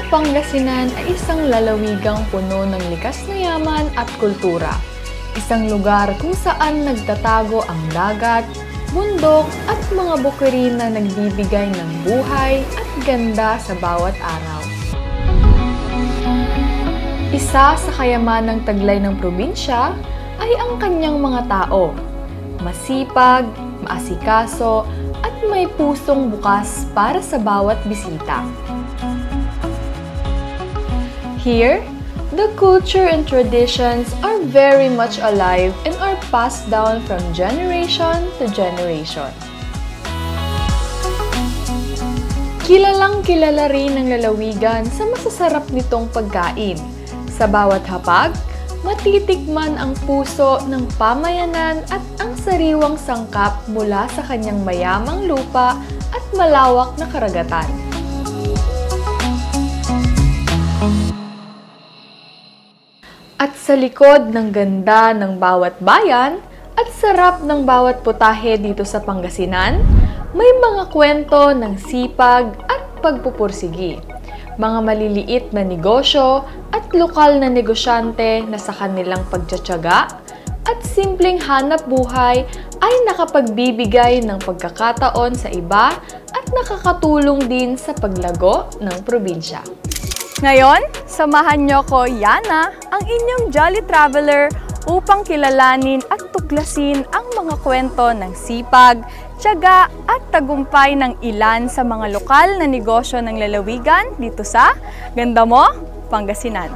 Pangasinan ay isang lalawigang puno ng likas na yaman at kultura. Isang lugar kung saan nagtatago ang dagat, bundok at mga bukirin na nagbibigay ng buhay at ganda sa bawat araw. Isa sa kayamanang taglay ng probinsya ay ang kanyang mga tao. Masipag, maasikaso, at may pusong bukas para sa bawat bisita. Here, the culture and traditions are very much alive and are passed down from generation to generation. Kilalang kilala rin ng lalawigan sa masasarap nitong pagkain. Sa bawat hapag, matitikman ang puso ng pamayanan at ang sariwang sangkap mula sa kanyang mayamang lupa at malawak na karagatan. At sa likod ng ganda ng bawat bayan at sarap ng bawat putahe dito sa Pangasinan, may mga kwento ng sipag at pagpupursigi. Mga maliliit na negosyo at lokal na negosyante na sa kanilang pagtsatsaga at simpleng hanap buhay ay nakapagbibigay ng pagkakataon sa iba at nakakatulong din sa paglago ng probinsya. Ngayon, samahan niyo ko, Yana, ang inyong Jolly Traveler upang kilalanin at tuklasin ang mga kwento ng sipag, tiyaga at tagumpay ng ilan sa mga lokal na negosyo ng lalawigan dito sa Ganda Mo, Pangasinan.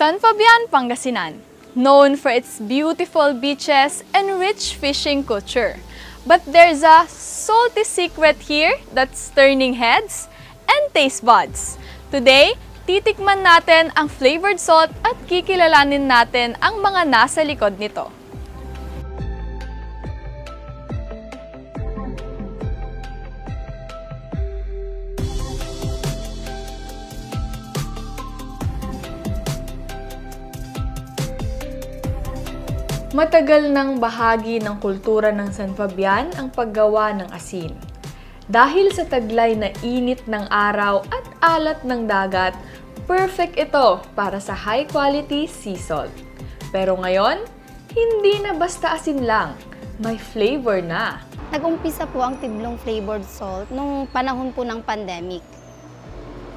San Fabian, Pangasinan, known for its beautiful beaches and rich fishing culture. But there's a salty secret here that's turning heads and taste buds. Today, titikman natin ang flavored salt at kikilalanin natin ang mga nasa likod nito. Matagal nang bahagi ng kultura ng San Fabian ang paggawa ng asin. Dahil sa taglay na init ng araw at alat ng dagat, perfect ito para sa high-quality sea salt. Pero ngayon, hindi na basta asin lang, may flavor na. Nag-umpisa po ang Tiblong flavored salt nung panahon po ng pandemic.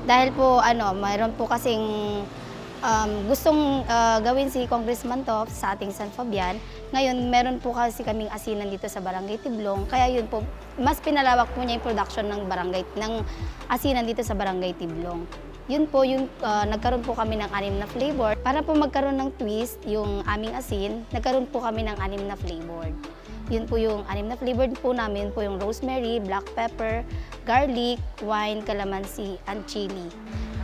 Dahil po mayroon po kasing gustong gawin si Congressman Top sa ating San Fabian. Ngayon, meron po kasi kaming asinan dito sa Barangay Tiblong. Kaya yun po, mas pinalawak po niya yung production ng asinan dito sa Barangay Tiblong. Yun po, nagkaroon po kami ng 6 na flavor. Para po magkaroon ng twist yung aming asin, nagkaroon po kami ng 6 na flavor. Yun po yung 6 na flavor po namin po yung rosemary, black pepper, garlic, wine, calamansi, and chili.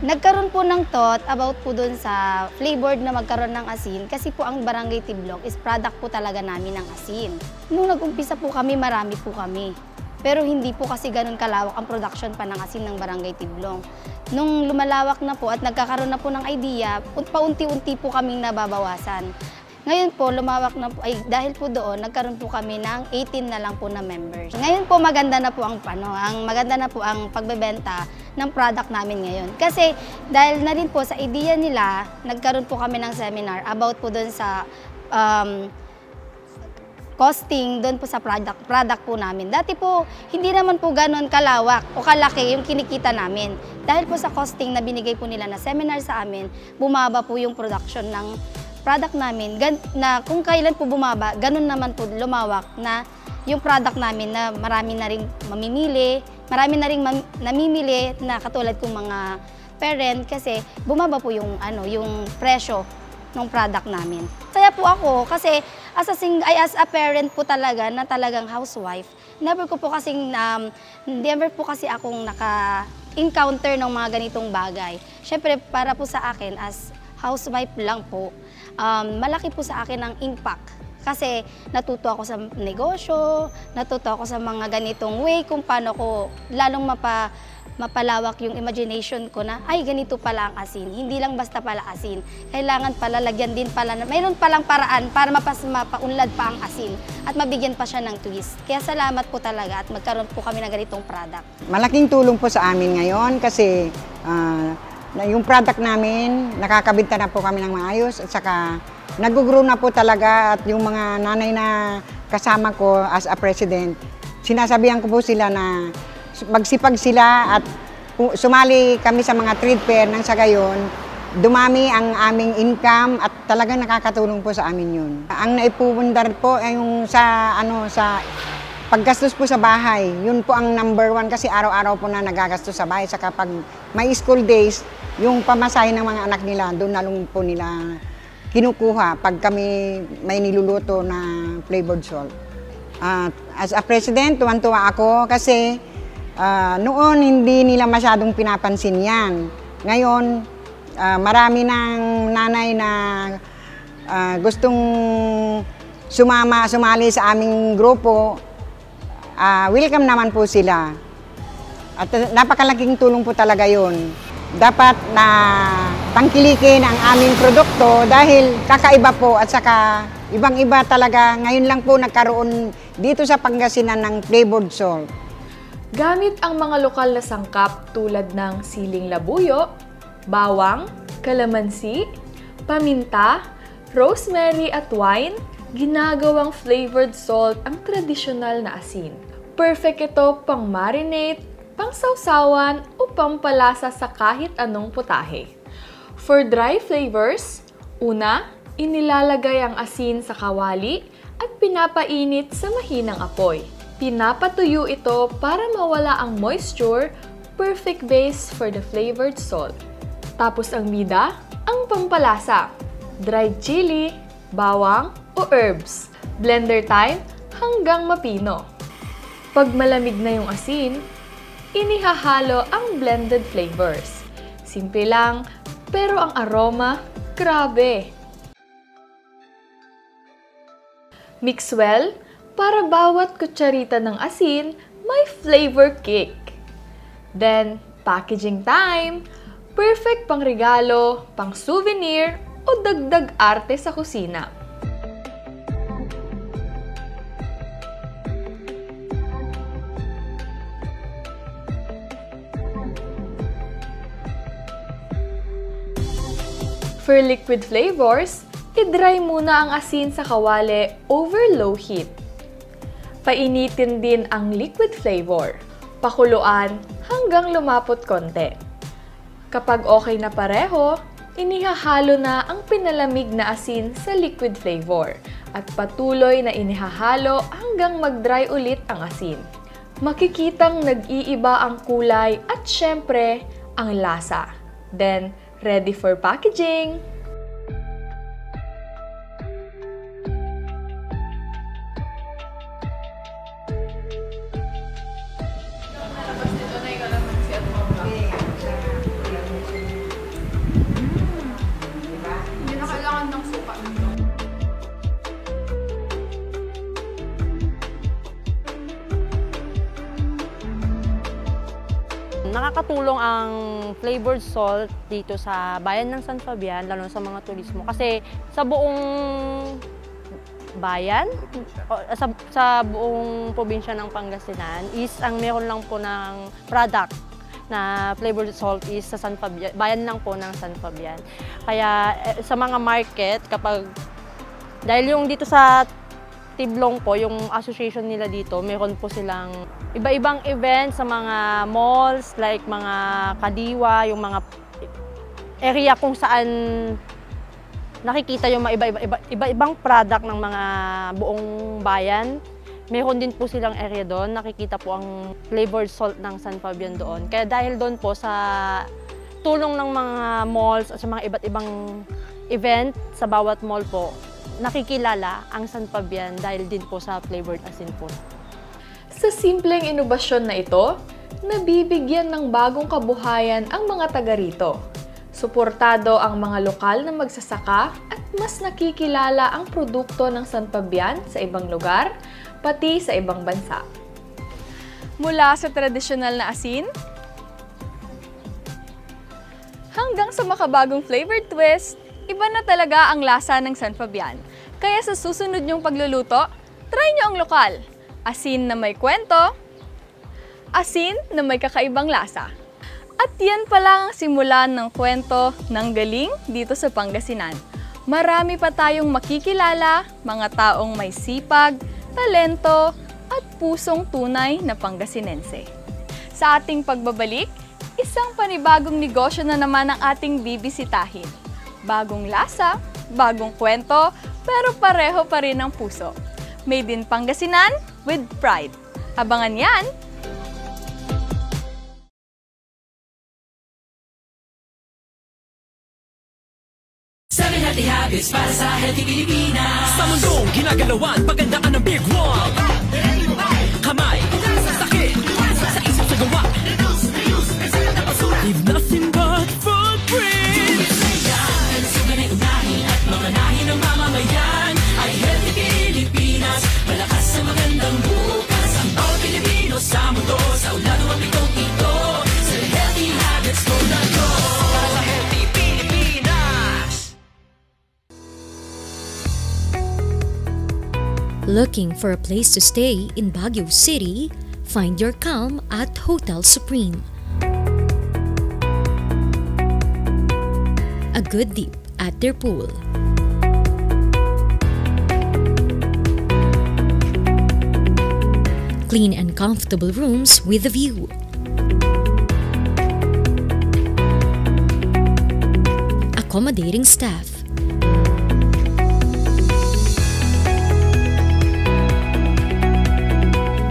Nagkaroon po ng thought about po dun sa flavored na magkaroon ng asin kasi po ang Barangay Tiblong is product po talaga namin ng asin. Nung nag-umpisa po kami, marami po kami. Pero hindi po kasi ganun kalawak ang production pa ng asin ng Barangay Tiblong. Nung lumalawak na po at nagkakaroon na po ng idea, paunti-unti po kaming nababawasan. Ngayon po, lumawak na po, dahil po doon, nagkaroon po kami ng 18 na lang po na members. Ngayon po, maganda na po ang pagbebenta ng product namin ngayon. Kasi dahil na rin po sa idea nila, nagkaroon po kami ng seminar about po doon sa costing doon po sa product po namin. Dati po, hindi naman po gano'n kalawak o kalaki yung kinikita namin. Dahil po sa costing na binigay po nila na seminar sa amin, bumaba po yung production ng product namin. Na kung kailan po bumaba, gano'n naman po lumawak na yung product namin na marami na ring mamimili, marami na ring namimili na katulad kong mga parent kasi bumaba po yung, yung presyo ng product namin. Saya po ako kasi as a parent po talaga na talagang housewife, never po kasi akong naka-encounter ng mga ganitong bagay. Syempre, para po sa akin as housewife lang po, malaki po sa akin ang impact. Kasi natuto ako sa negosyo, natuto ako sa mga ganitong way kung paano ko lalong mapalawak yung imagination ko na, ay, ganito pala ang asin. Hindi lang basta pala asin. Kailangan pala, lagyan din pala, mayroon palang paraan para mapaunlad pa ang asin at mabigyan pa siya ng twist. Kaya salamat po talaga at magkaroon po kami ng ganitong product. Malaking tulong po sa amin ngayon kasi yung product namin, nakakabenta na po kami ng maayos at saka nag-grow na po talaga at yung mga nanay na kasama ko as a president, sinasabihan ko po sila na magsipag sila at sumali kami sa mga trade fair nang sa gayon, dumami ang aming income at talagang nakakatulong po sa amin yun. Ang naipupundar po ay yung sa paggastos po sa bahay. Yun po ang number 1 kasi araw-araw po na nagagastos sa bahay. Saka pag may school days, yung pamasahe ng mga anak nila, doon na lang po nila kinukuha pag kami may niluluto na flavored salt. As a president, tuwan-tuwa ako kasi noon hindi nila masyadong pinapansin yan. Ngayon, marami ng nanay na gustong sumali sa aming grupo. Welcome naman po sila. At napakalaking tulong po talaga yun. Dapat na tangkilikin ang aming produkto dahil kakaiba po at saka ibang-iba talaga. Ngayon lang po nagkaroon dito sa Pangasinan ng flavored salt. Gamit ang mga lokal na sangkap tulad ng siling labuyo, bawang, kalamansi, paminta, rosemary at wine, ginagawang flavored salt ang tradisyonal na asin. Perfect ito pang marinate, pang sausawan o pampalasa sa kahit anong putahe. For dry flavors, una, inilalagay ang asin sa kawali at pinapainit sa mahinang apoy. Pinapatuyo ito para mawala ang moisture, perfect base for the flavored salt. Tapos ang bida, ang pampalasa, dried chili, bawang o herbs. Blender time hanggang mapino. Pag malamig na yung asin, inihahalo ang blended flavors. Simple lang, pero ang aroma, grabe! Mix well para bawat kutsarita ng asin may flavor kick. Then, packaging time! Perfect pang regalo, pang souvenir, o dagdag arte sa kusina. For liquid flavors, i-dry muna ang asin sa kawali over low heat. Painitin din ang liquid flavor. Pakuluan hanggang lumapot konti. Kapag okay na pareho, inihahalo na ang pinalamig na asin sa liquid flavor at patuloy na inihahalo hanggang mag-dry ulit ang asin. Makikitang nag-iiba ang kulay at syempre, ang lasa. Then, ready for packaging! Nakakatulong ang flavored salt dito sa bayan ng San Fabian, lalo sa mga turismo. Kasi sa buong bayan, sa buong probinsya ng Pangasinan, is ang meron lang po ng product na flavored salt is sa San Fabian, bayan lang po ng San Fabian. Kaya sa mga market, dahil yung dito sa Tiblong po, yung association nila dito, meron po silang iba-ibang events sa mga malls, like mga kadiwa, yung mga area kung saan nakikita yung iba-ibang product ng mga buong bayan. Meron din po silang area doon, nakikita po ang flavored salt ng San Fabian doon. Kaya dahil doon po sa tulong ng mga malls at sa mga iba't ibang event sa bawat mall po, nakikilala ang San Fabian dahil din po sa flavored asin po. Sa simpleng inobasyon na ito, nabibigyan ng bagong kabuhayan ang mga taga rito. Suportado ang mga lokal na magsasaka at mas nakikilala ang produkto ng San Fabian sa ibang lugar, pati sa ibang bansa. Mula sa tradisyonal na asin, hanggang sa makabagong flavored twist, iba na talaga ang lasa ng San Fabian. Kaya sa susunod niyong pagluluto, try niyo ang lokal. Asin na may kwento, asin na may kakaibang lasa. At yan pala ang simulan ng kwento ng galing dito sa Pangasinan. Marami pa tayong makikilala, mga taong may sipag, talento, at pusong tunay na Pangasinense. Sa ating pagbabalik, isang panibagong negosyo na naman ang ating bibisitahin. Bagong lasa, bagong kwento, pero pareho pa rin ang puso. Made in Pangasinan with pride. Abangan yan! Healthy habits para sa healthy Pilipinas. Sa mundong ginagalawan, pagandaan ng Big One. Kamay, sakit, sa isip sa gawa. Leave nothing but footprints. Kalusugan ay unahin at mamanahin ng mamamayan. Ay healthy Pilipinas, malakas sa magandang bukas. Ang bawat Pilipino sa mundo, sa ulado ang pitong ito. Sa healthy habits ko na to. Para sa healthy Pilipinas. Looking for a place to stay in Baguio City? Find your calm at Hotel Supreme. A good dip at their pool. Clean and comfortable rooms with a view. Accommodating staff.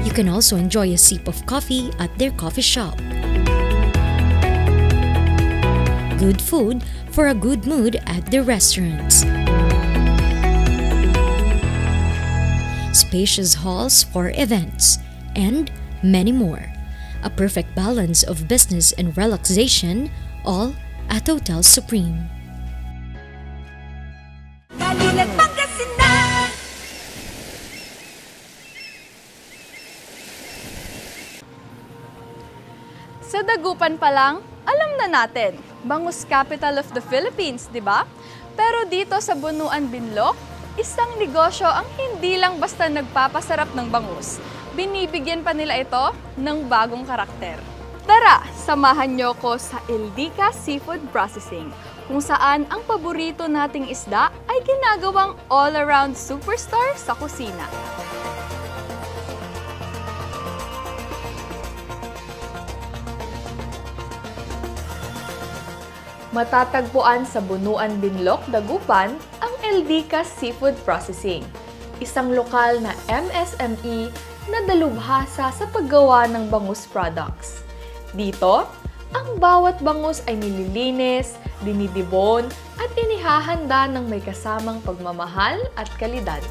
You can also enjoy a sip of coffee at their coffee shop. Good food for a good mood at their restaurants. Spacious halls for events, and many more. A perfect balance of business and relaxation, all at Hotel Supreme. Sa Dagupan pa lang, alam na natin, bangus capital of the Philippines, di ba? Pero dito sa Bunuan Binlok, isang negosyo ang hindi lang basta nagpapasarap ng bangus. Binibigyan pa nila ito ng bagong karakter. Tara, samahan niyo ko sa Ildica Seafood Processing, kung saan ang paborito nating isda ay ginagawang all-around superstar sa kusina. Matatagpuan sa Bunuan Binlok, Dagupan, ang Ildica Seafood Processing, isang lokal na MSME na dalubhasa sa paggawa ng bangus products. Dito, ang bawat bangus ay nililinis, dinidibon, at inihahanda ng may kasamang pagmamahal at kalidad.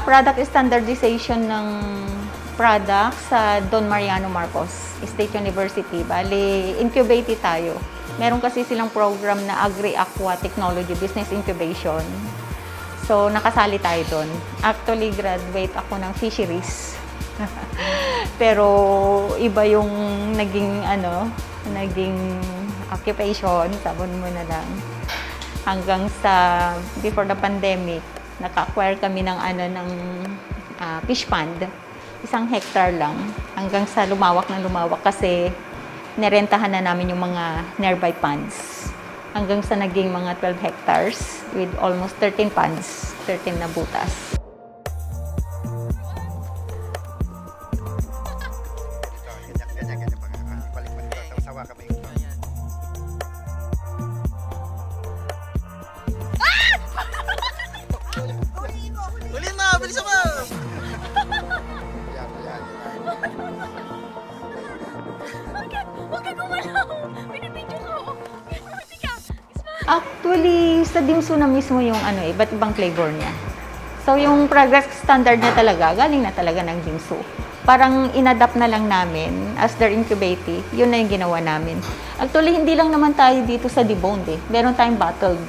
Product standardization ng product sa Don Mariano Marcos State University. Bali, incubate tayo. Meron kasi silang program na Agri-Aqua Technology Business Incubation. So, nakasali tayo doon. Actually, graduate ako ng fisheries. Pero, iba yung naging occupation. Sabon mo na lang. Hanggang sa, before the pandemic, naka-acquire kami ng fish pond. 1 hectare lang. Hanggang sa lumawak kasi nirentahan na namin yung mga nearby ponds. Hanggang sa naging mga 12 hectares with almost 13 ponds, 13 na butas. Actually, sa dimsum na mismo yung iba't ibang flavor niya. So, yung product standard na talaga, galing na talaga ng dimsum. Parang inadapt na lang namin as their incubating, yun na yung ginawa namin. Actually, hindi lang naman tayo dito sa Deboned eh. Meron tayong bottled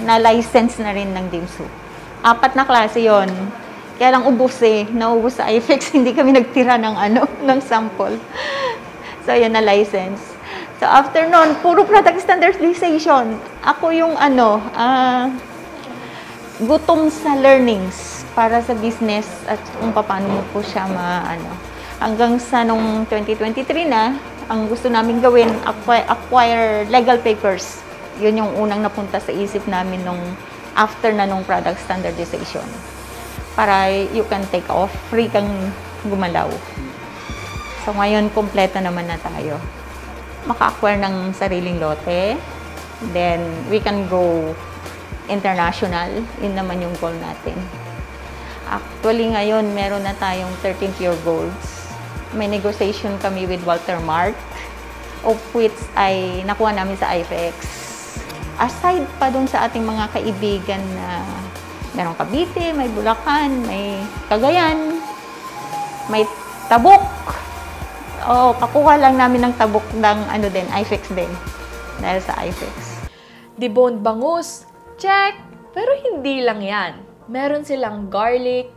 na license na rin ng dimsum. 4 na klase yon. Kaya lang ubos naubos sa IFEX, hindi kami nagtira ng sample. So, yun na license. So, after nun, puro product standardization. Ako yung gutom sa learnings para sa business at kung paano po siya hanggang sa nung 2023 na, ang gusto namin gawin, acquire legal papers. Yun yung unang napunta sa isip namin after na nung product standardization. Para you can take off, free kang gumalaw. So ngayon, kompleto naman na tayo. Maka-acquire ng sariling lote. Then, we can go international. Yun naman yung goal natin. Actually, ngayon, meron na tayong 13 pure golds. May negotiation kami with Walter Mart, of which ay nakuha namin sa IFEX. Aside pa dun sa ating mga kaibigan na merong Cavite, may Bulacan, may Cagayan, may Tabuk. Kakuha lang namin ng Tabuk ng IFEX din. Dahil sa IFEX. Deboned bangus, check! Pero hindi lang yan. Meron silang garlic,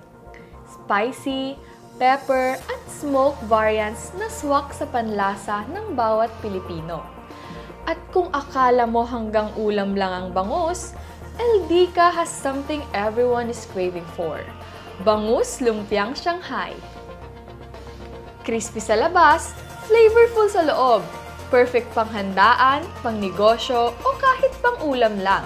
spicy, pepper, at smoke variants na swak sa panlasa ng bawat Pilipino. At kung akala mo hanggang ulam lang ang bangus, El Dica has something everyone is craving for. Bangus Lumpiang Shanghai. Crispy sa labas, flavorful sa loob. Perfect pang handaan, pang negosyo, o kahit pang ulam lang.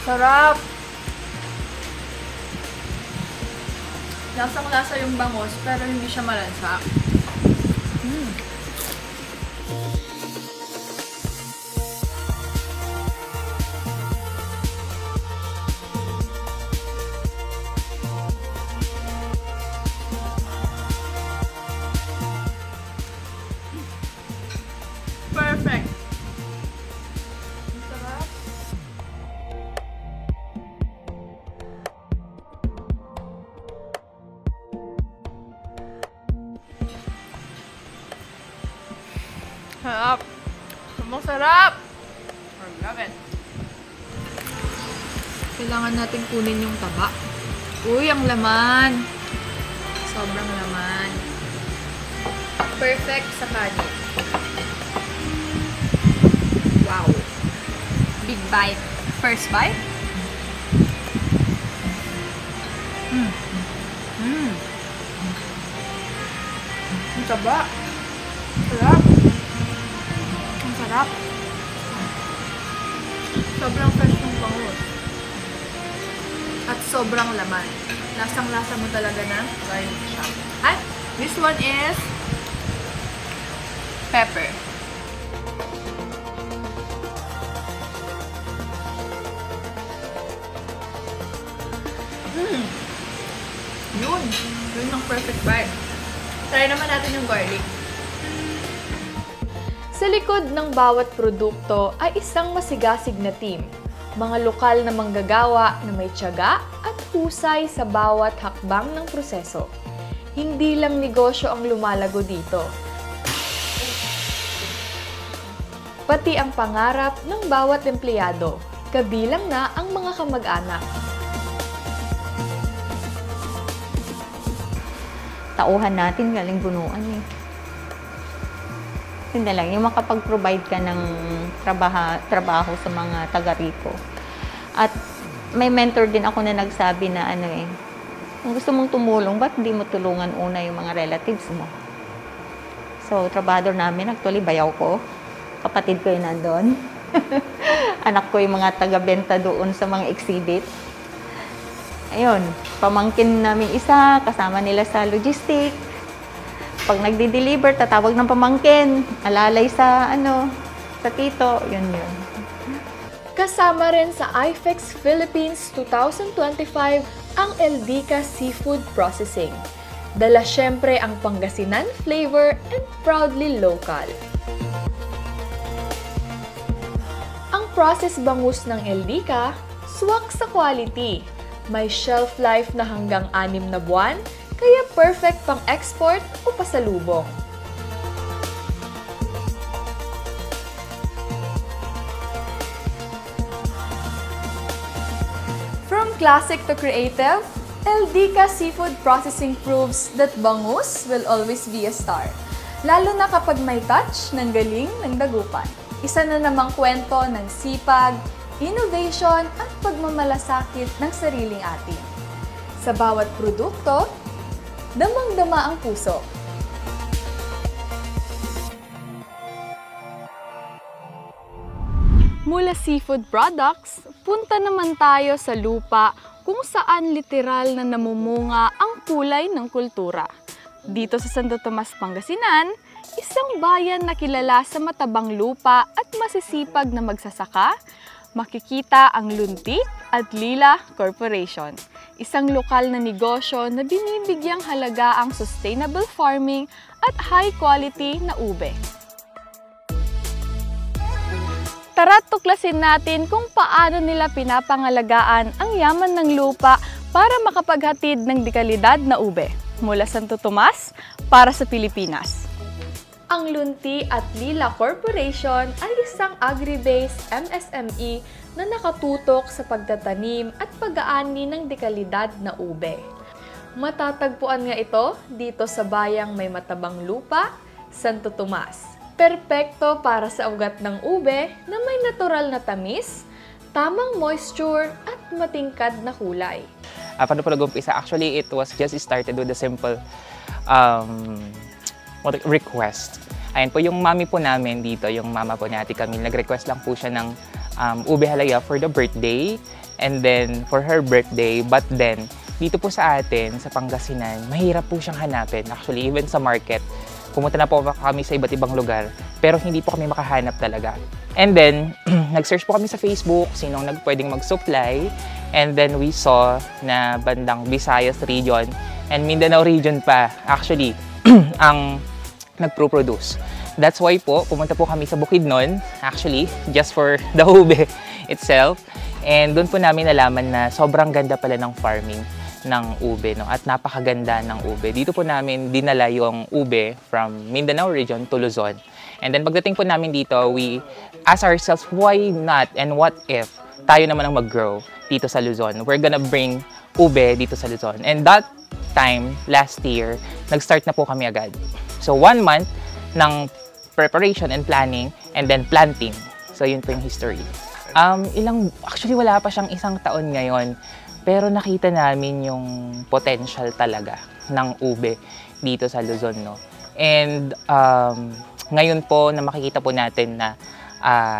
Sarap! Lasang-lasa yung bangus, pero hindi siya malansa. Perfect! Sarap! Sarap! Sobrang sarap! I love it! Kailangan natin kunin yung taba. Uy, ang laman! Sobrang laman. Perfect sa kanin. Wow! Big bite. First bite? Ang taba. Sarap. Ang sarap. Sobrang fresh ng bangus. At sobrang laman. Lasang-lasa mo talaga na garlic siya. At this one is pepper. Yun. Yun ang perfect bite. Try naman natin yung garlic. Sa likod ng bawat produkto ay isang masigasig na team. Mga lokal na manggagawa na may tiyaga at husay sa bawat hakbang ng proseso. Hindi lang negosyo ang lumalago dito. Pati ang pangarap ng bawat empleyado, kabilang na ang mga kamag-anak. Tauhan natin galing bunuan eh. Yun na lang, yung makapag-provide ka ng trabaho sa mga taga rito. At may mentor din ako na nagsabi na kung gusto mong tumulong, ba't hindi mo tulungan una yung mga relatives mo? So, trabahador namin, actually bayaw ko. Kapatid ko yun nandun. Anak ko yung mga taga-benta doon sa mga exhibit. Ayun, pamangkin namin isa, kasama nila sa logistic. Pag nagdi-deliver, tatawag ng pamangkin, alalay sa sa tito, yun. Kasama rin sa IFEX Philippines 2025 ang Eldica Seafood Processing. Dala syempre ang Pangasinan flavor and proudly local. Ang process bangus ng Eldica, swak sa quality. May shelf life na hanggang 6 na buwan, kaya perfect pang export o pasalubong. From classic to creative, Eldica Seafood Processing proves that bangus will always be a star. Lalo na kapag may touch ng galing ng dagupan. Isa na namang kwento ng sipag, innovation at pagmamalasakit ng sariling atin. Sa bawat produkto, damang-dama ang puso. Mula seafood products, punta naman tayo sa lupa kung saan literal na namumunga ang kulay ng kultura. Dito sa Santo Tomas, Pangasinan, isang bayan na kilala sa matabang lupa at masisipag na magsasaka, makikita ang Lunti at Lila Corporation, isang lokal na negosyo na binibigyang halaga ang sustainable farming at high quality na ube. Tara't tuklasin natin kung paano nila pinapangalagaan ang yaman ng lupa para makapaghatid ng dekalidad na ube mula Santo Tomas para sa Pilipinas. Ang Lunti at Lila Corporation ay isang agri-based MSME na nakatutok sa pagtatanim at pag-aani ng dekalidad na ube. Matatagpuan nga ito dito sa bayang may matabang lupa, Santo Tomas. Perpekto para sa ugat ng ube na may natural na tamis, tamang moisture at matingkad na kulay. Paano po nag-umpisa? Actually, it was just started with a simple request. Ayan po, yung mami po namin dito, yung mama po ni Ate Camille, nag-request lang po siya ng ube halaya for the birthday and then for her birthday. But then, dito po sa atin, sa Pangasinan, mahirap po siyang hanapin. Actually, even sa market, pumunta na po kami sa iba't ibang lugar, pero hindi po kami makahanap talaga. And then, nag-search po kami sa Facebook, sinong pwedeng mag-supply. And then, we saw na bandang Visayas region and Mindanao region pa, actually, ang nagpro-produce. That's why po, pumunta po kami sa Bukidnon, actually, just for the ube itself. And doon po namin nalaman na sobrang ganda pala ng farming ng ube, no? At napakaganda ng ube. Dito po namin dinala yung ube from Mindanao region to Luzon. And then pagdating po namin dito, we ask ourselves, why not and what if tayo naman ang mag-grow dito sa Luzon? We're gonna bring ube dito sa Luzon. And that time, last year, nag-start na po kami agad. So 1 month ng preparation and planning and then planting. So yun po yung history. Actually wala pa siyang 1 taon ngayon, pero nakita namin yung potential talaga ng ube dito sa Luzon, no? And ngayon po na makikita po natin na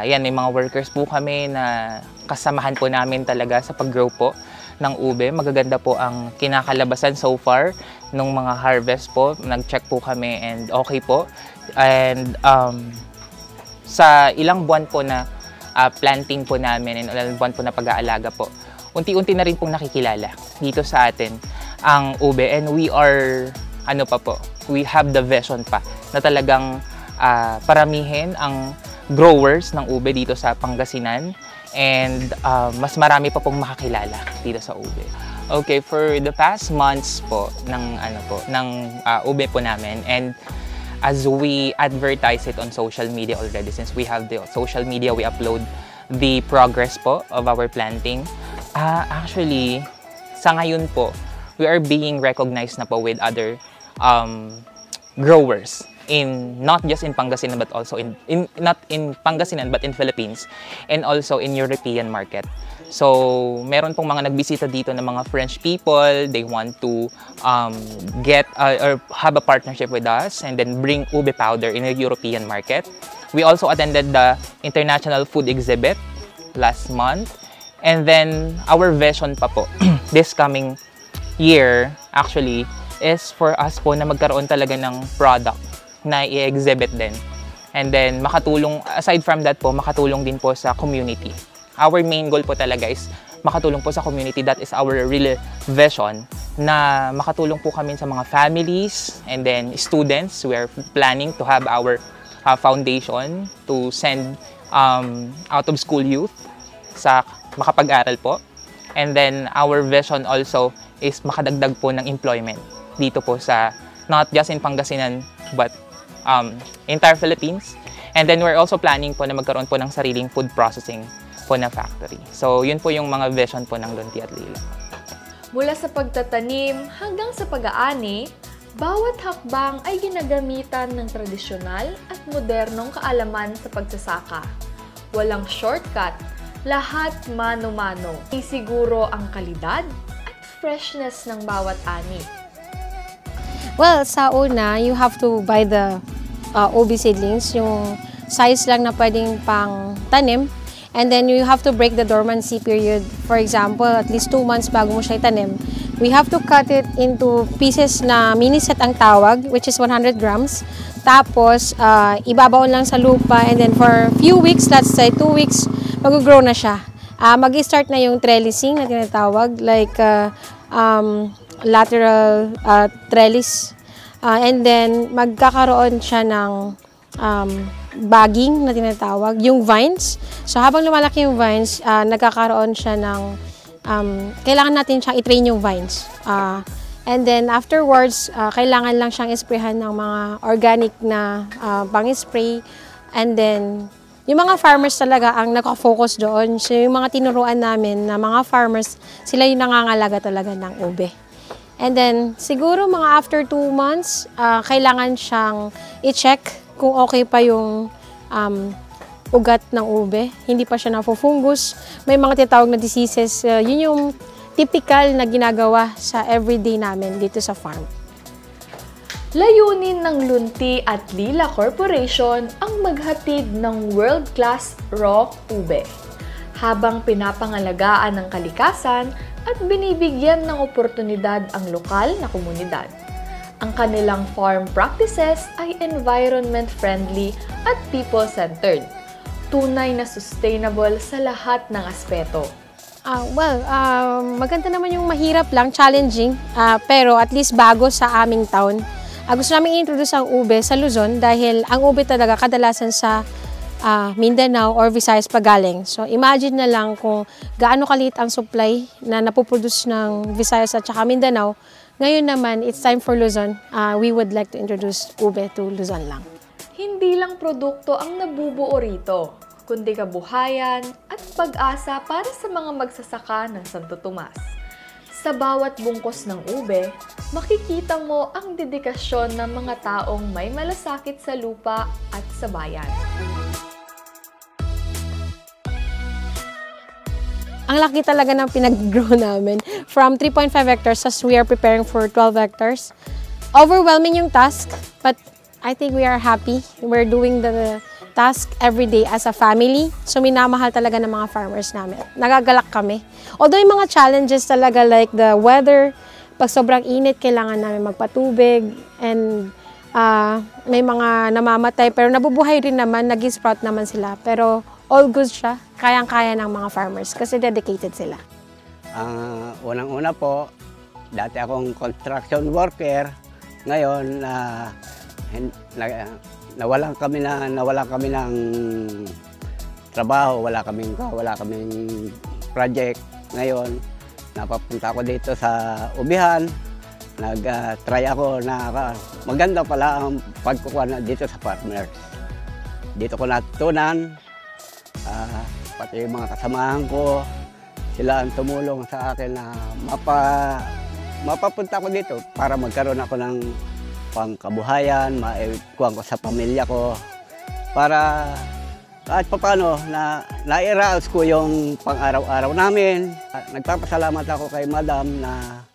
yan, may mga workers po kami na kasamahan po namin talaga sa pag-grow po ng ube. Magaganda po ang kinakalabasan so far nung mga harvest po. Nag-check po kami and okay po. And sa ilang buwan po na planting po namin and ilang buwan po na pag-aalaga po, unti-unti na rin pong nakikilala dito sa atin ang ube. And we are, we have the vision pa na talagang paramihin ang growers ng ube dito sa Pangasinan. And mas marami pa pong makakilala dito sa ube. Okay, for the past months po ng ube po namin, and as we advertise it on social media already, since we have the social media, we upload the progress po of our planting. Actually, sa ngayon po, we are being recognized na po with other growers not just in Pangasinan but also not in Pangasinan but in Philippines and also in European market. So meron pong mga nagbisita dito ng mga French people. They want to get or have a partnership with us and then bring ube powder in a European market. We also attended the International Food Exhibit last month. And then, our vision pa po, this coming year, actually, is for us po na magkaroon talaga ng product na i-exhibit din. And then, makatulong, aside from that po, makatulong din po sa community. Our main goal po talaga is makatulong po sa community. That is our real vision, na makatulong po kami sa mga families and then students. We are planning to have our foundation to send out-of-school youth sa makapag-aral po. And then, our vision also is makadagdag po ng employment dito po sa, not just in Pangasinan, but entire Philippines. And then, we're also planning po na magkaroon po ng sariling food processing po na factory. So, yun po yung mga vision po ng Lunti at Lila. Mula sa pagtatanim hanggang sa pag-aani, bawat hakbang ay ginagamitan ng tradisyonal at modernong kaalaman sa pagsasaka. Walang shortcut, lahat mano-mano. Isiguro ang kalidad at freshness ng bawat ani. Well, sa una, you have to buy the OB seedlings, yung size lang na pwedeng pang tanim. And then you have to break the dormancy period. For example, at least 2 months bago mo siya itanim. We have to cut it into pieces na mini set ang tawag, which is 100 grams. Tapos, ibabaon lang sa lupa. And then for few weeks, let's say 2 weeks, mag-grow na siya. Mag-start na yung trellising na tinatawag, like lateral trellis. And then, magkakaroon siya ng bagging na tinatawag, yung vines. So, habang lumalaki yung vines, nagkakaroon siya ng, kailangan natin siyang i-train yung vines. And then, afterwards, kailangan lang siyang isprayhan ng mga organic na pang-spray. And then, yung mga farmers talaga ang naka-focus doon. So, yung mga tinuruan namin na mga farmers, sila yung nangangalaga talaga ng ube. And then, siguro mga after 2 months, kailangan siyang i-check kung okay pa yung ugat ng ube. Hindi pa siya nafufungus. May mga tinatawag na diseases. Yun yung typical na ginagawa sa everyday namin dito sa farm. Layunin ng Lunti at Lila Corporation ang maghatid ng world-class raw ube, habang pinapangalagaan ng kalikasan at binibigyan ng oportunidad ang lokal na komunidad. Ang kanilang farm practices ay environment-friendly at people-centered. Tunay na sustainable sa lahat ng aspeto. Maganda naman yung mahirap lang, challenging, pero at least bago sa aming town. Gusto namin i-introduce ang ube sa Luzon dahil ang ube talaga kadalasan sa Mindanao or Visayas pagaling. So imagine na lang kung gaano kaliit ang supply na napoproduce ng Visayas at saka Mindanao. Ngayon naman, it's time for Luzon. We would like to introduce ube to Luzon lang. Hindi lang produkto ang nabubuo rito, kundi kabuhayan at pag-asa para sa mga magsasaka ng Santo Tomas. Sa bawat bungkos ng ube, makikita mo ang dedikasyon ng mga taong may malasakit sa lupa at sa bayan. Ang laki talaga ng pinag-grow namin. From 3.5 hectares, as we are preparing for 12 hectares. Overwhelming yung task, but I think we are happy. We're doing the task every day as a family. So, minamahal talaga ng mga farmers namin. Nagagalak kami. Although yung mga challenges talaga like the weather, pag sobrang init, kailangan namin magpatubig. And may mga namamatay. Pero nabubuhay rin naman, nag-sprout naman sila. Pero all good siya. Kayang-kaya ng mga farmers kasi dedicated sila. Unang-una po, dati akong construction worker. Ngayon, nawalan kami ng trabaho, wala kaming project. Ngayon, napapunta ako dito sa ubihan. Nag-try ako na maganda pala ang pagkukuha dito sa partners. Dito ko natutunan, pati yung mga kasamahan ko, sila ang tumulong sa akin na mapapunta ko dito para magkaroon ako ng pangkabuhayan, maikuha ko sa pamilya ko para kahit paano na nairaos ko yung pang-araw-araw namin. Nagpapasalamat ako kay Madam na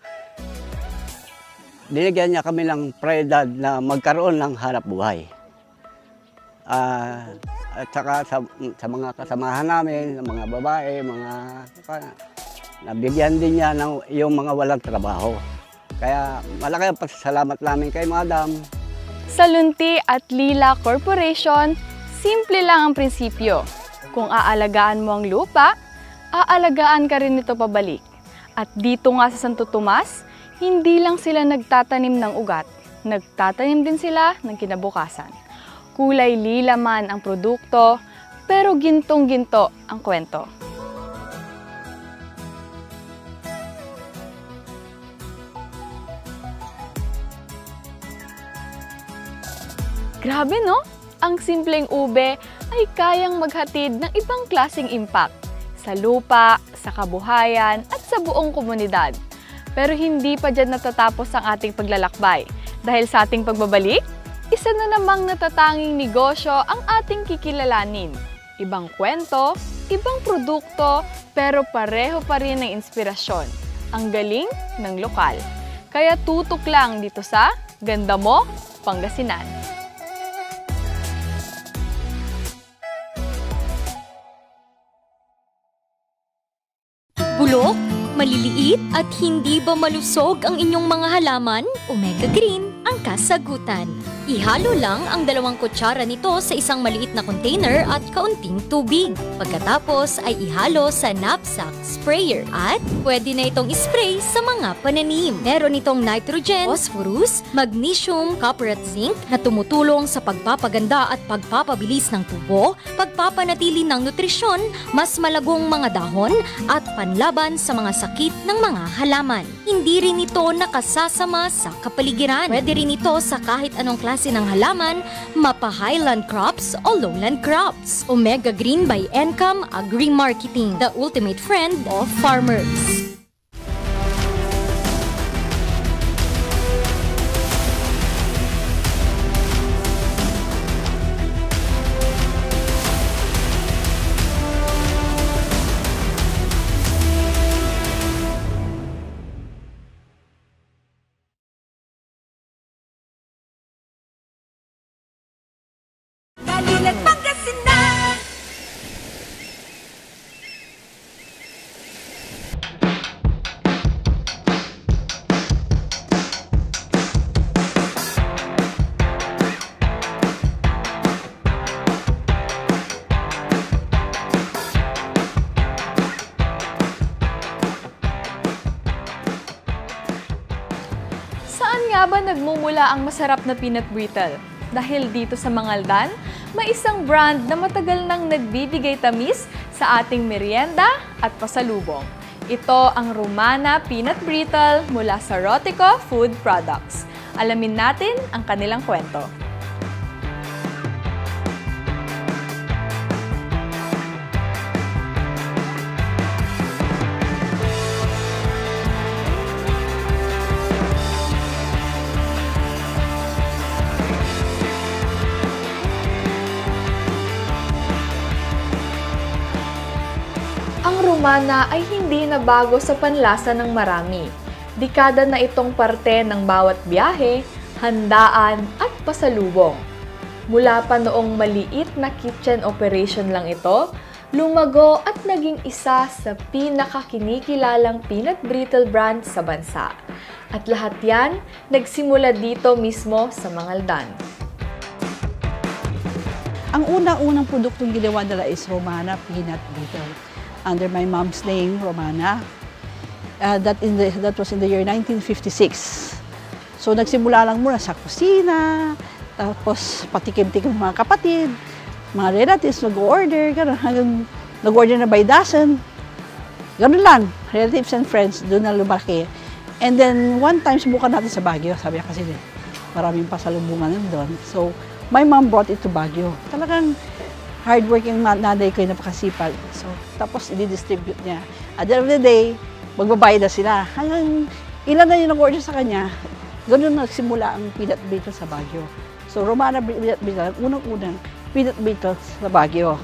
binigyan niya kami ng prioridad na magkaroon ng hanap buhay. At saka sa mga kasamahan namin, mga babae, nabigyan din niya ng yung mga walang trabaho. Kaya malaki ang pasasalamat namin kay Madam. Sa Lunti at Lila Corporation, simple lang ang prinsipyo. Kung aalagaan mo ang lupa, aalagaan ka rin nito pabalik. At dito nga sa Santo Tomas, hindi lang sila nagtatanim ng ugat, nagtatanim din sila ng kinabukasan. Kulay lila man ang produkto, pero gintong-ginto ang kwento. Grabe no? Ang simpleng ube ay kayang maghatid ng ibang klaseng impact sa lupa, sa kabuhayan at sa buong komunidad. Pero hindi pa dyan natatapos ang ating paglalakbay. Dahil sa ating pagbabalik, isa na namang natatanging negosyo ang ating kikilalanin. Ibang kwento, ibang produkto, pero pareho pa rin ang inspirasyon. Ang galing ng lokal. Kaya tutok lang dito sa Ganda Mo, Pangasinan. Bulok, maliliit at hindi ba malusog ang inyong mga halaman? Omega Green ang kasagutan. Ihalo lang ang 2 kutsara nito sa isang maliit na container at kaunting tubig. Pagkatapos ay ihalo sa knapsack sprayer at pwede na itong spray sa mga pananim. Meron itong nitrogen, phosphorus, magnesium, copper at zinc na tumutulong sa pagpapaganda at pagpapabilis ng tubo, pagpapanatili ng nutrisyon, mas malagong mga dahon at panlaban sa mga sakit ng mga halaman. Hindi rin ito nakasasama sa kapaligiran. Pwede rin ito sa kahit anong klase ng halaman, mapa-highland crops o lowland crops. Omega Green by Encam Agri-Marketing, the ultimate friend of farmers. Saan nga ba nagmumula ang masarap na peanut brittle? Dahil dito sa Mangaldan, may isang brand na matagal nang nagbibigay tamis sa ating merienda at pasalubong. Ito ang Romana Peanut Brittle mula sa Rotico Food Products. Alamin natin ang kanilang kwento. Ang Romana ay hindi na bago sa panlasa ng marami. Dekada na itong parte ng bawat biyahe, handaan at pasalubong. Mula pa noong maliit na kitchen operation lang ito, lumago at naging isa sa pinakakinikilalang peanut brittle brand sa bansa. At lahat yan nagsimula dito mismo sa Mangaldan. Ang unang produktong ginawa nila is Romana Peanut Brittle. Under my mom's name, Romana. That was in the year 1956. So nagsimula lang muna sa kusina, tapos patikim-tikim ng mga kapatid, mga relatives mag-order, gano'n, hanggang nag-order na by dozen. Gano'n lang, relatives and friends, doon na lumaki. And then one time subukan natin sa Baguio, sabi niya kasi maraming pasalubungan doon. So my mom brought it to Baguio. Talagang hardworking nanay ko yung napakasipag. So, tapos i-distribute niya. At the end of the day, magbabayad na sila. Hanggang ilan na yung nag-order sa kanya, ganoon nagsimula ang peanut brittle sa Baguio. So, Romana Peanut Brittle, unang-unang peanut brittle sa Baguio.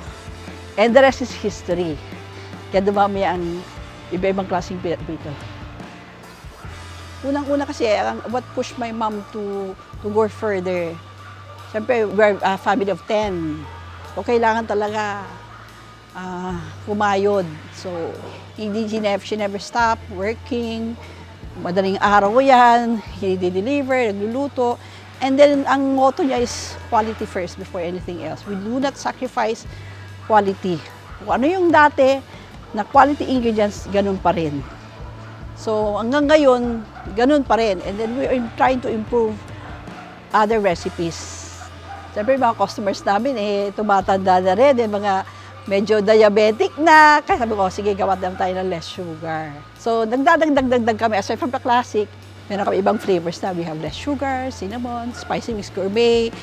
And the rest is history. Kaya dumami ang iba-ibang klaseng peanut brittle. Unang-una kasi, what pushed my mom to go further, Siyempre, we're a family of 10. So, kailangan talaga kumayod. So, she never stop working. Madaling araw yan, i-deliver, nagluluto. And then, ang motto niya is quality first before anything else. We do not sacrifice quality. Kung ano yung dati na quality ingredients, ganun pa rin. So, hanggang ngayon, ganun pa rin. And then, we are trying to improve other recipes. Siyempre, mga customers namin, tumatanda na rin, mga medyo diabetic na. Kaya sabi ko, sige, gawa naman tayo ng less sugar. So, nagdadagdag kami. Aside from the classic, meron kami ibang flavors na. We have less sugar, cinnamon, spicy mix gourmet.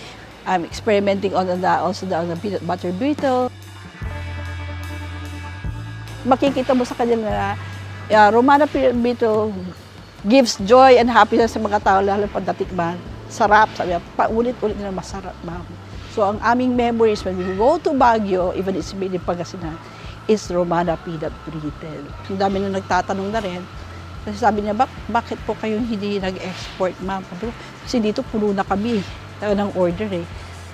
I'm experimenting on the peanut butter brittle. Makikita mo sa kanila na Romana peanut brittle gives joy and happiness sa mga tao, lalo pagdatikman. Sarap, sabi niya, paulit-ulit na masarap, ma'am. So, ang aming memories when we go to Baguio, even it's made in Pangasinan, is Romana peanut brittle. Ang dami na nagtatanong na rin. Kasi sabi niya, bakit po kayo hindi nag-export, ma'am? Kasi dito puno na kami ng order eh.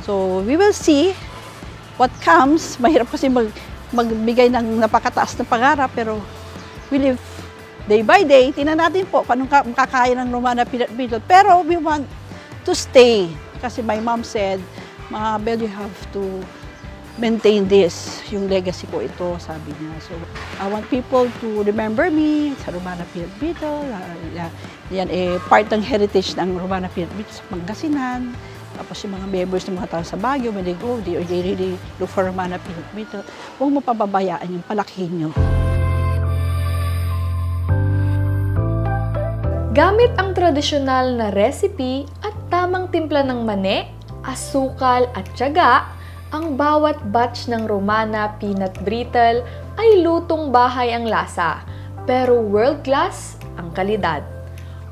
So, we will see what comes. Mahirap kasi magbigay ng napakataas na pangarap, pero we live day by day. Tingnan natin po kung anong makakaya ng Romana peanut brittle. Pero we want to stay. Kasi my mom said, mga Bel, you have to maintain this. Yung legacy ko ito, sabi niya. So, I want people to remember me sa Romana peanut brittle. Yan part ng heritage ng Romana peanut brittle sa Pangasinan. Tapos yung mga members ng mga tao sa Baguio, when they go, they really look for Romana peanut brittle. Huwag mo pababayaan yung palakihin nyo. Gamit ang tradisyonal na recipe at tamang timpla ng mani, asukal at tiyaga, ang bawat batch ng Romana peanut brittle ay lutong bahay ang lasa, pero world-class ang kalidad.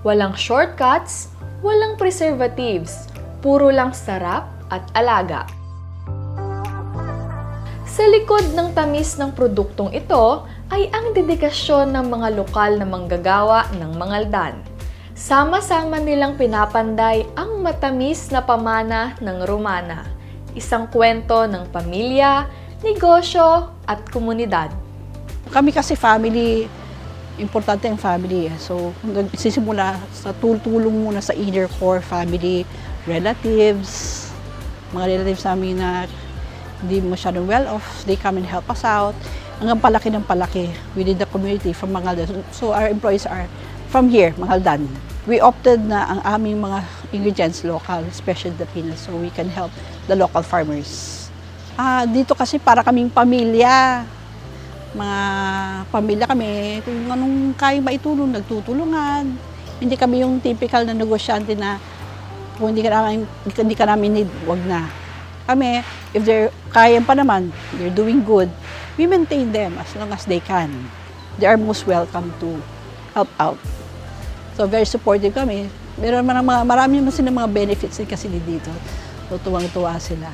Walang shortcuts, walang preservatives, puro lang sarap at alaga. Sa likod ng tamis ng produktong ito ay ang dedikasyon ng mga lokal na manggagawa ng Mangaldan. Sama-sama nilang pinapanday ang matamis na pamana ng Romana, isang kwento ng pamilya, negosyo at komunidad. Kami kasi family, importante ang family. So, nagsisimula sa tulong muna sa inner core family, relatives, mga relatives namin na hindi masyadong well-off, they come and help us out. Hanggang palaki ng palaki within the community from Mangaldan. So, our employees are from here, Mangaldan. We opted na ang aming mga ingredients local, especially the peanuts, so we can help the local farmers. Dito kasi para kaming pamilya. Mga pamilya kami, kung anong kayang maitulong, nagtutulungan. Hindi kami yung typical na negosyante na kung hindi ka namin need, wag na. Kami, if they're kaya pa naman, they're doing good, we maintain them as long as they can. They are most welcome to help out. So, very supportive kami. Marami naman silang mga benefits din kasi dito. So, tuwang-tuwa sila.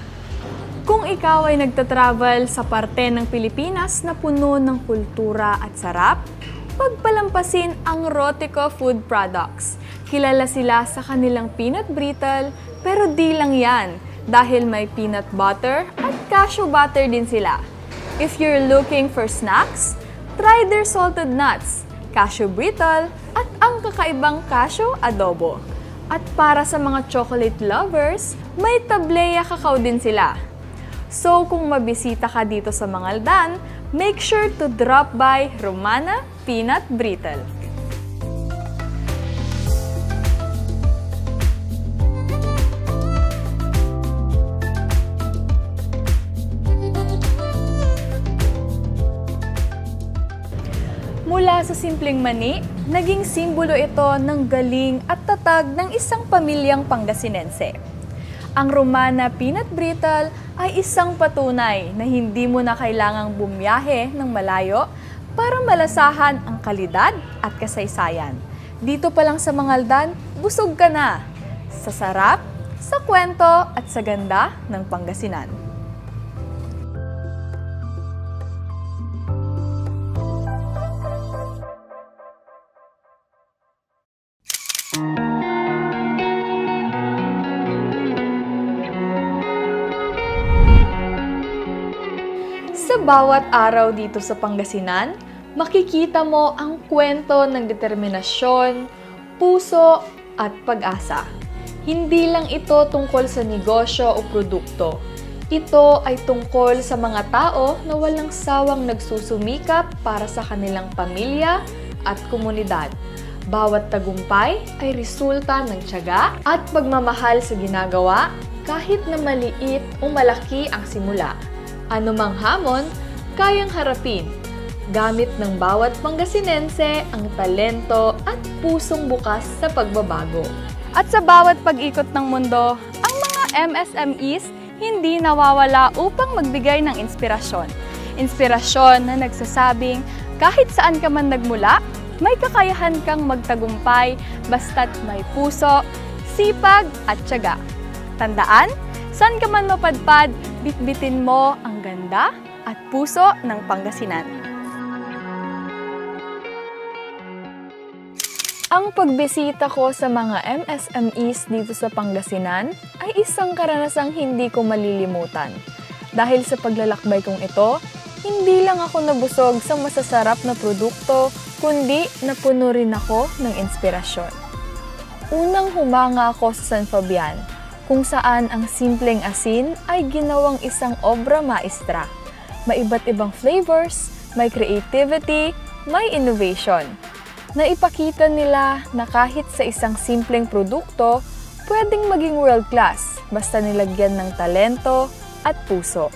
Kung ikaw ay nagtatravel sa parte ng Pilipinas na puno ng kultura at sarap, pagpalampasin ang Rotico Food Products. Kilala sila sa kanilang peanut brittle, pero di lang yan, dahil may peanut butter at cashew butter din sila. If you're looking for snacks, try their salted nuts, cashew brittle, at ang kakaibang cashew adobo. At para sa mga chocolate lovers, may tableya cacao din sila. So kung mabisita ka dito sa Mangaldan, make sure to drop by Romana Peanut Brittle. Mula sa simpleng mani, naging simbolo ito ng galing at tatag ng isang pamilyang Pangasinense. Ang Romana Peanut Brittle ay isang patunay na hindi mo na kailangang bumiyahe ng malayo para malasahan ang kalidad at kasaysayan. Dito pa lang sa Mangaldan, busog ka na sa sarap, sa kwento at sa ganda ng Pangasinan. Sa bawat araw dito sa Pangasinan, makikita mo ang kwento ng determinasyon, puso at pag-asa. Hindi lang ito tungkol sa negosyo o produkto. Ito ay tungkol sa mga tao na walang sawang nagsusumikap para sa kanilang pamilya at komunidad. Bawat tagumpay ay resulta ng tiyaga at pagmamahal sa ginagawa kahit na maliit o malaki ang simula. Anumang hamon, kayang harapin. Gamit ng bawat Pangasinense ang talento at pusong bukas sa pagbabago. At sa bawat pag-ikot ng mundo, ang mga MSMEs hindi nawawala upang magbigay ng inspirasyon. Inspirasyon na nagsasabing kahit saan ka man nagmula, may kakayahan kang magtagumpay basta't may puso, sipag at tiyaga. Tandaan, saan ka man mapadpad, bitbitin mo ang ganda at puso ng Pangasinan. Ang pagbisita ko sa mga MSMEs dito sa Pangasinan ay isang karanasang hindi ko malilimutan. Dahil sa paglalakbay kong ito, hindi lang ako nabusog sa masasarap na produkto, kundi napuno rin ako ng inspirasyon. Unang humanga ako sa San Fabian, kung saan ang simpleng asin ay ginawang isang obra maestra. May iba't ibang flavors, may creativity, may innovation. Naipakita nila na kahit sa isang simpleng produkto, pwedeng maging world-class basta nilagyan ng talento at puso.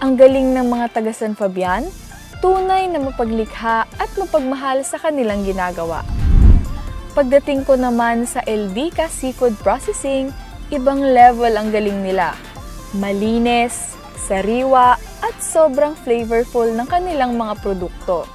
Ang galing ng mga taga San Fabian, tunay na mapaglikha at mapagmahal sa kanilang ginagawa. Pagdating ko naman sa Eldica Seafood Processing, ibang level ang galing nila. Malinis, sariwa, at sobrang flavorful ng kanilang mga produkto.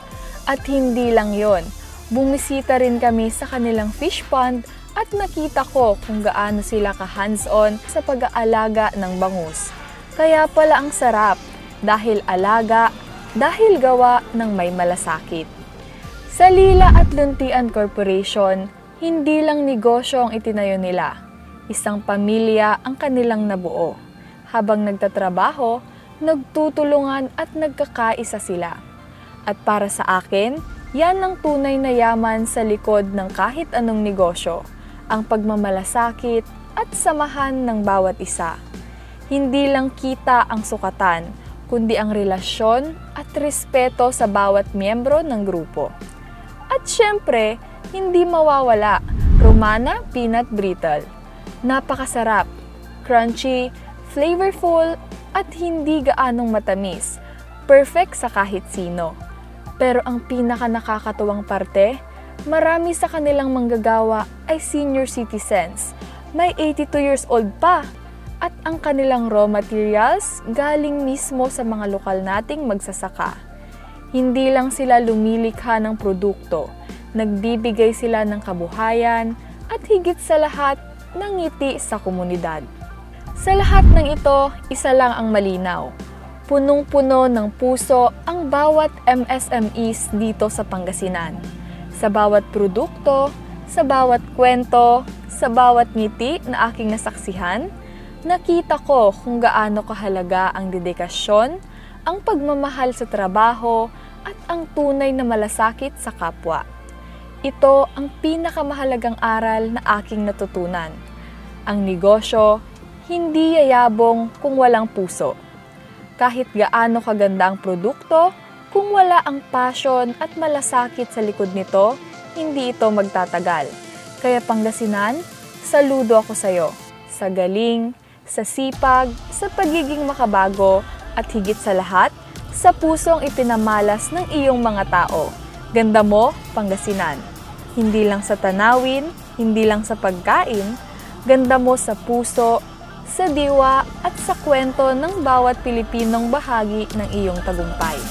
At hindi lang yon, bumisita rin kami sa kanilang fish pond at nakita ko kung gaano sila ka-hands-on sa pag-aalaga ng bangus. Kaya pala ang sarap, dahil alaga, dahil gawa ng may malasakit. Sa Lila at Luntian Corporation, hindi lang negosyo ang itinayo nila. Isang pamilya ang kanilang nabuo. Habang nagtatrabaho, nagtutulungan at nagkakaisa sila. At para sa akin, yan ang tunay na yaman sa likod ng kahit anong negosyo, ang pagmamalasakit at samahan ng bawat isa. Hindi lang kita ang sukatan, kundi ang relasyon at respeto sa bawat miyembro ng grupo. At syempre, hindi mawawala, Romana Peanut Brittle. Napakasarap, crunchy, flavorful, at hindi gaanong matamis. Perfect sa kahit sino. Pero ang pinaka nakakatuwang parte, marami sa kanilang manggagawa ay senior citizens. May 82 years old pa. At ang kanilang raw materials galing mismo sa mga lokal nating magsasaka. Hindi lang sila lumilikha ng produkto, nagbibigay sila ng kabuhayan at higit sa lahat, ng ngiti sa komunidad. Sa lahat ng ito, isa lang ang malinaw. Punong-puno ng puso ang bawat MSMEs dito sa Pangasinan. Sa bawat produkto, sa bawat kwento, sa bawat ngiti na aking nasaksihan, nakita ko kung gaano kahalaga ang dedikasyon, ang pagmamahal sa trabaho, at ang tunay na malasakit sa kapwa. Ito ang pinakamahalagang aral na aking natutunan. Ang negosyo, hindi yayabong kung walang puso. Kahit gaano kaganda ang produkto, kung wala ang passion at malasakit sa likod nito, hindi ito magtatagal. Kaya Pangasinan, saludo ako sa'yo. Sa galing, sa sipag, sa pagiging makabago, at higit sa lahat, sa pusong ipinamalas ng iyong mga tao. Ganda mo, Pangasinan. Hindi lang sa tanawin, hindi lang sa pagkain, ganda mo sa puso, sa diwa at sa kwento ng bawat Pilipinong bahagi ng iyong tagumpay.